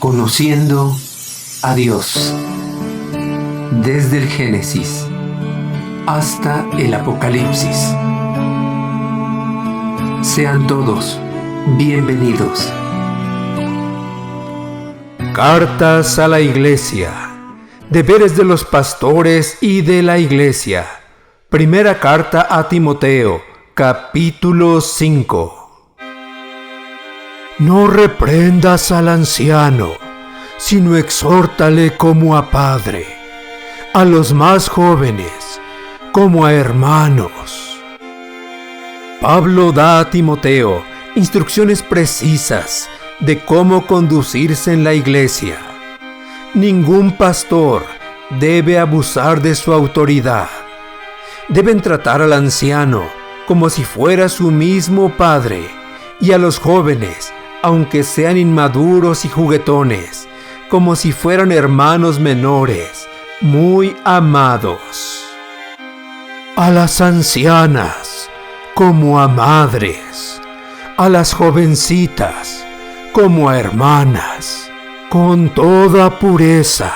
Conociendo a Dios, desde el Génesis hasta el Apocalipsis. Sean todos bienvenidos. Cartas a la Iglesia. Deberes de los pastores y de la Iglesia. Primera carta a Timoteo, capítulo 5. No reprendas al anciano, sino exhórtale como a padre, a los más jóvenes como a hermanos. Pablo da a Timoteo instrucciones precisas de cómo conducirse en la iglesia. Ningún pastor debe abusar de su autoridad. Deben tratar al anciano como si fuera su mismo padre, y a los jóvenes, aunque sean inmaduros y juguetones, como si fueran hermanos menores, muy amados. A las ancianas, como a madres, a las jovencitas, como a hermanas, con toda pureza.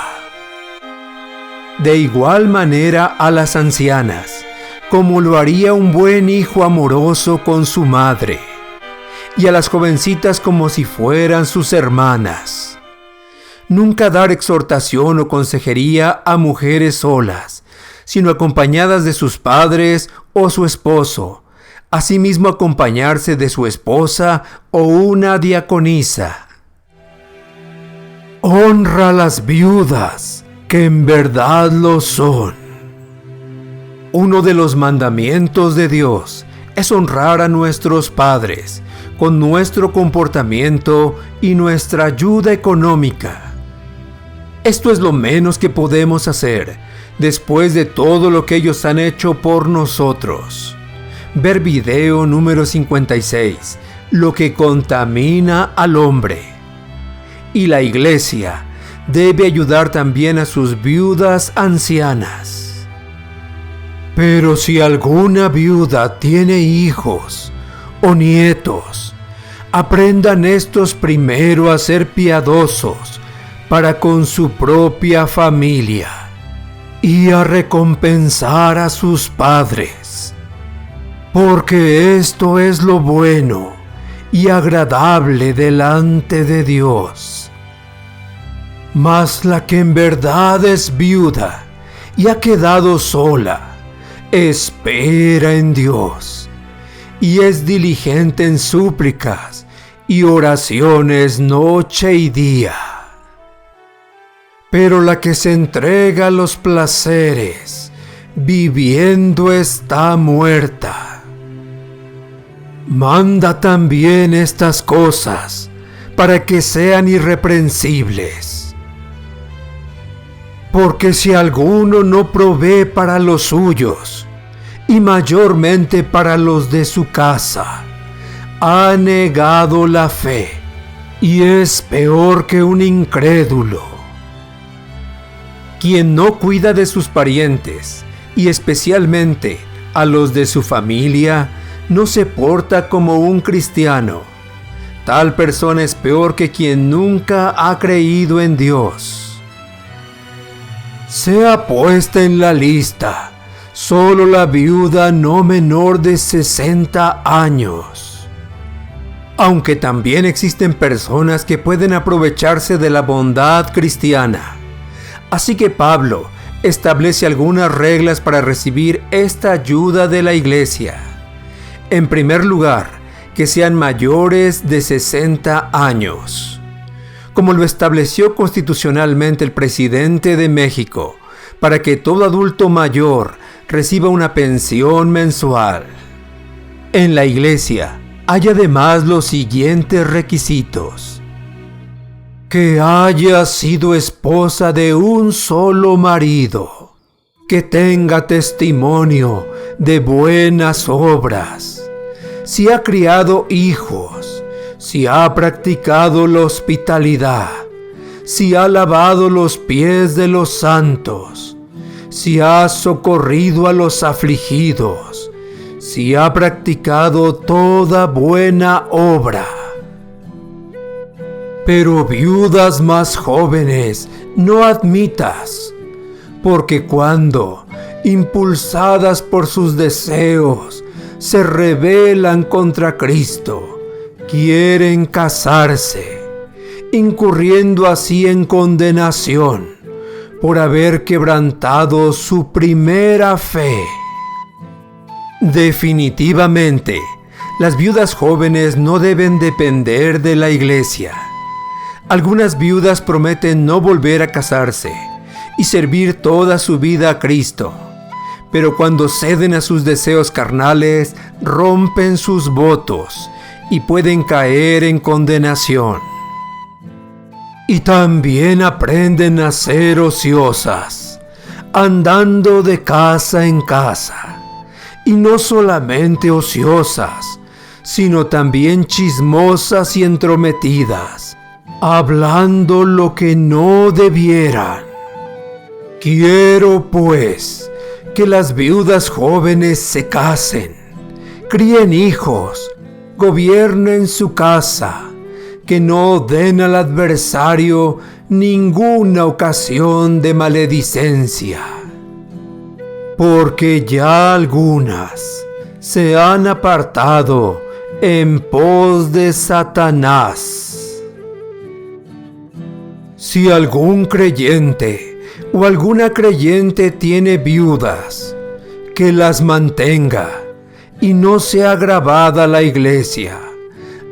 De igual manera a las ancianas, como lo haría un buen hijo amoroso con su madre, y a las jovencitas como si fueran sus hermanas. Nunca dar exhortación o consejería a mujeres solas, sino acompañadas de sus padres o su esposo, asimismo acompañarse de su esposa o una diaconisa. Honra a las viudas, que en verdad lo son. Uno de los mandamientos de Dios es honrar a nuestros padres con nuestro comportamiento y nuestra ayuda económica. Esto es lo menos que podemos hacer después de todo lo que ellos han hecho por nosotros. Ver video número 56, lo que contamina al hombre. Y la iglesia debe ayudar también a sus viudas ancianas. Pero si alguna viuda tiene hijos o nietos, aprendan estos primero a ser piadosos para con su propia familia y a recompensar a sus padres, porque esto es lo bueno y agradable delante de Dios. Mas la que en verdad es viuda y ha quedado sola, espera en Dios y es diligente en súplicas y oraciones noche y día. Pero la que se entrega a los placeres, viviendo está muerta. Manda también estas cosas para que sean irreprensibles. Porque si alguno no provee para los suyos, y mayormente para los de su casa, ha negado la fe, y es peor que un incrédulo. Quien no cuida de sus parientes, y especialmente a los de su familia, no se porta como un cristiano. Tal persona es peor que quien nunca ha creído en Dios. Sea puesta en la lista solo la viuda no menor de 60 años. Aunque también existen personas que pueden aprovecharse de la bondad cristiana. Así que Pablo establece algunas reglas para recibir esta ayuda de la iglesia. En primer lugar, que sean mayores de 60 años. Como lo estableció constitucionalmente el presidente de México, para que todo adulto mayor reciba una pensión mensual. En la iglesia hay además los siguientes requisitos: que haya sido esposa de un solo marido, que tenga testimonio de buenas obras, si ha criado hijos, si ha practicado la hospitalidad, si ha lavado los pies de los santos, si ha socorrido a los afligidos, si ha practicado toda buena obra. Pero viudas más jóvenes no admitas, porque cuando, impulsadas por sus deseos, se rebelan contra Cristo, quieren casarse, incurriendo así en condenación por haber quebrantado su primera fe. Definitivamente, las viudas jóvenes no deben depender de la iglesia. Algunas viudas prometen no volver a casarse y servir toda su vida a Cristo, pero cuando ceden a sus deseos carnales, rompen sus votos y pueden caer en condenación. Y también aprenden a ser ociosas, andando de casa en casa, y no solamente ociosas, sino también chismosas y entrometidas, hablando lo que no debieran. Quiero, pues, que las viudas jóvenes se casen, críen hijos, gobiernen su casa, que no den al adversario ninguna ocasión de maledicencia. Porque ya algunas se han apartado en pos de Satanás. Si algún creyente o alguna creyente tiene viudas, que las mantenga y no sea gravada la iglesia,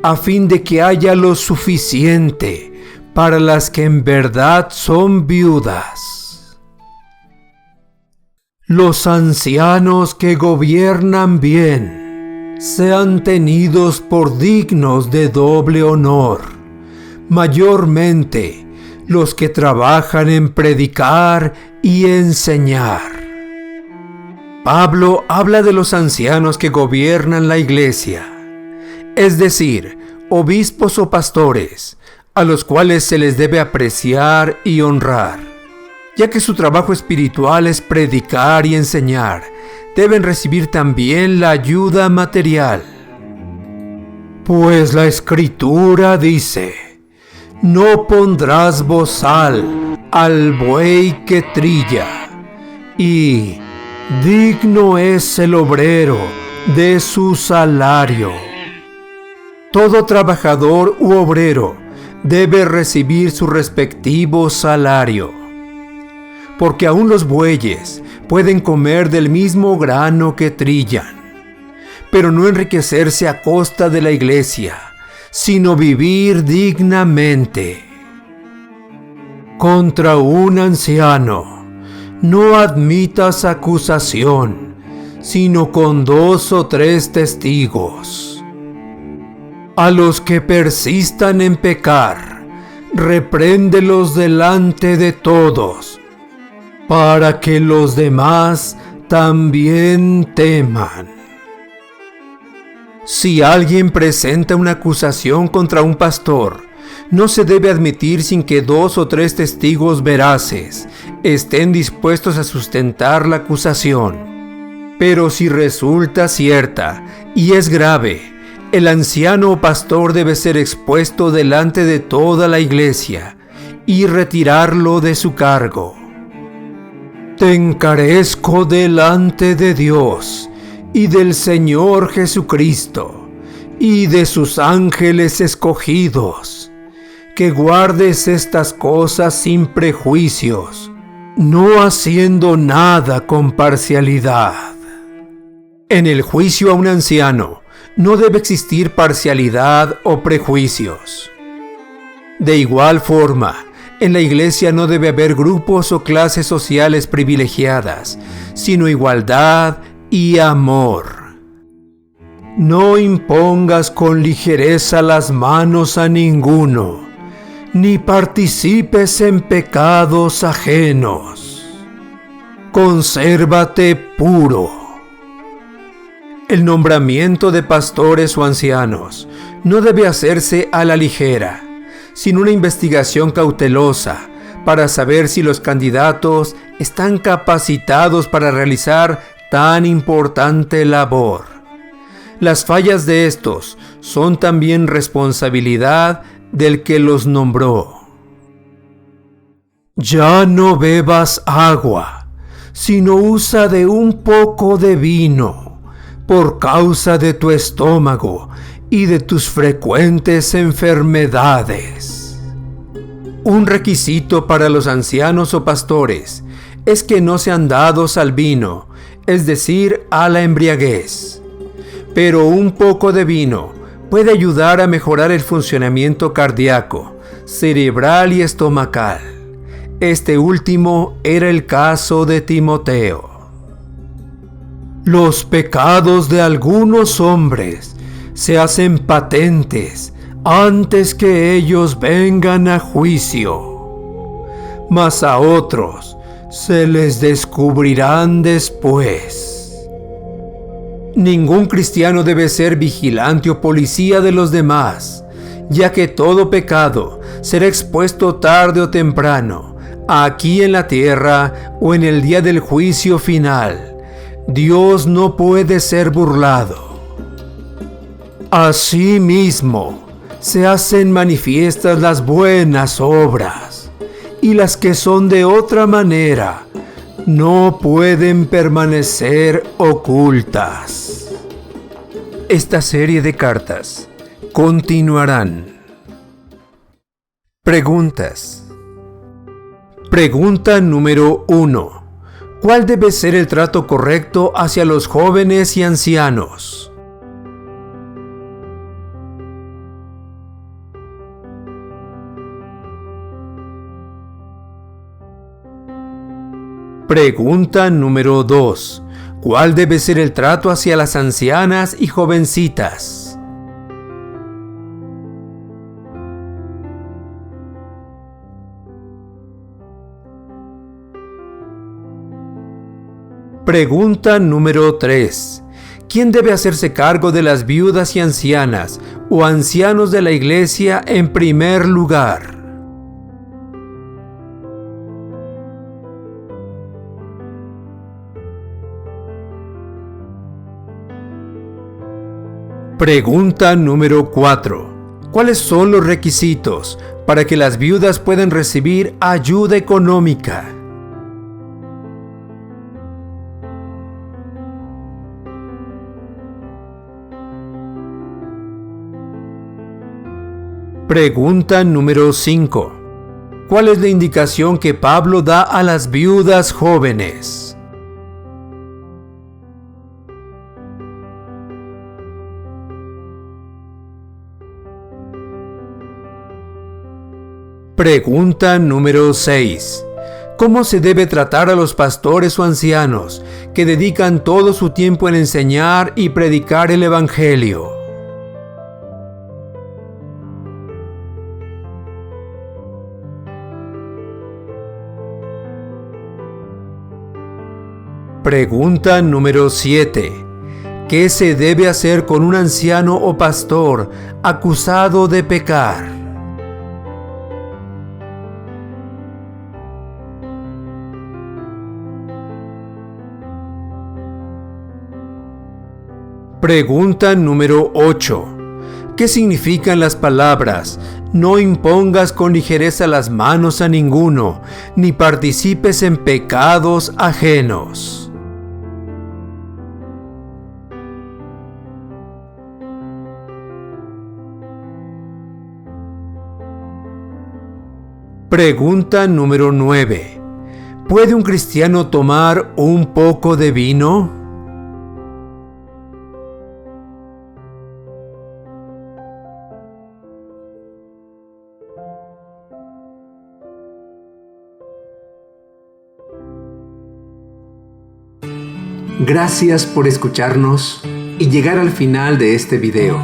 a fin de que haya lo suficiente para las que en verdad son viudas. Los ancianos que gobiernan bien sean tenidos por dignos de doble honor, mayormente los que trabajan en predicar y enseñar. Pablo habla de los ancianos que gobiernan la iglesia, es decir, obispos o pastores, a los cuales se les debe apreciar y honrar, ya que su trabajo espiritual es predicar y enseñar. Deben recibir también la ayuda material. Pues la Escritura dice: no pondrás bozal al buey que trilla, y digno es el obrero de su salario. Todo trabajador u obrero debe recibir su respectivo salario, porque aún los bueyes pueden comer del mismo grano que trillan, pero no enriquecerse a costa de la iglesia, sino vivir dignamente. Contra un anciano no admitas acusación, sino con 2 o 3 testigos. A los que persistan en pecar, repréndelos delante de todos, para que los demás también teman. Si alguien presenta una acusación contra un pastor, no se debe admitir sin que 2 o 3 testigos veraces estén dispuestos a sustentar la acusación. Pero si resulta cierta y es grave, el anciano o pastor debe ser expuesto delante de toda la iglesia y retirarlo de su cargo. Te encarezco delante de Dios y del Señor Jesucristo y de sus ángeles escogidos, que guardes estas cosas sin prejuicios, no haciendo nada con parcialidad. En el juicio a un anciano no debe existir parcialidad o prejuicios. De igual forma, en la iglesia no debe haber grupos o clases sociales privilegiadas, sino igualdad y amor. No impongas con ligereza las manos a ninguno, ni participes en pecados ajenos. Consérvate puro. El nombramiento de pastores o ancianos no debe hacerse a la ligera, sin una investigación cautelosa para saber si los candidatos están capacitados para realizar tan importante labor. Las fallas de estos son también responsabilidad del que los nombró. Ya no bebas agua, sino usa de un poco de vino, por causa de tu estómago y de tus frecuentes enfermedades. Un requisito para los ancianos o pastores es que no sean dados al vino, es decir, a la embriaguez. Pero un poco de vino puede ayudar a mejorar el funcionamiento cardíaco, cerebral y estomacal. Este último era el caso de Timoteo. Los pecados de algunos hombres se hacen patentes antes que ellos vengan a juicio, mas a otros se les descubrirán después. Ningún cristiano debe ser vigilante o policía de los demás, ya que todo pecado será expuesto tarde o temprano, aquí en la tierra o en el día del juicio final. Dios no puede ser burlado. Asimismo, se hacen manifiestas las buenas obras, y las que son de otra manera no pueden permanecer ocultas. Esta serie de cartas continuarán. Preguntas. Pregunta número 1. ¿Cuál debe ser el trato correcto hacia los jóvenes y ancianos? Pregunta número 2. ¿Cuál debe ser el trato hacia las ancianas y jovencitas? Pregunta número 3. ¿Quién debe hacerse cargo de las viudas y ancianas o ancianos de la iglesia en primer lugar? Pregunta número 4. ¿Cuáles son los requisitos para que las viudas puedan recibir ayuda económica? Pregunta número 5. ¿Cuál es la indicación que Pablo da a las viudas jóvenes? Pregunta número 6. ¿Cómo se debe tratar a los pastores o ancianos que dedican todo su tiempo en enseñar y predicar el Evangelio? Pregunta número 7. ¿Qué se debe hacer con un anciano o pastor acusado de pecar? Pregunta número 8. ¿Qué significan las palabras "no impongas con ligereza las manos a ninguno, ni participes en pecados ajenos"? Pregunta número 9. ¿Puede un cristiano tomar un poco de vino? Gracias por escucharnos y llegar al final de este video.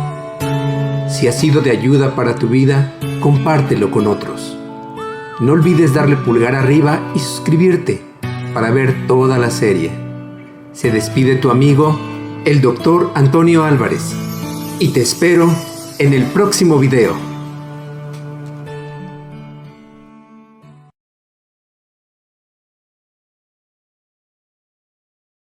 Si ha sido de ayuda para tu vida, compártelo con otros. No olvides darle pulgar arriba y suscribirte para ver toda la serie. Se despide tu amigo, el Dr. Antonio Álvarez, y te espero en el próximo video.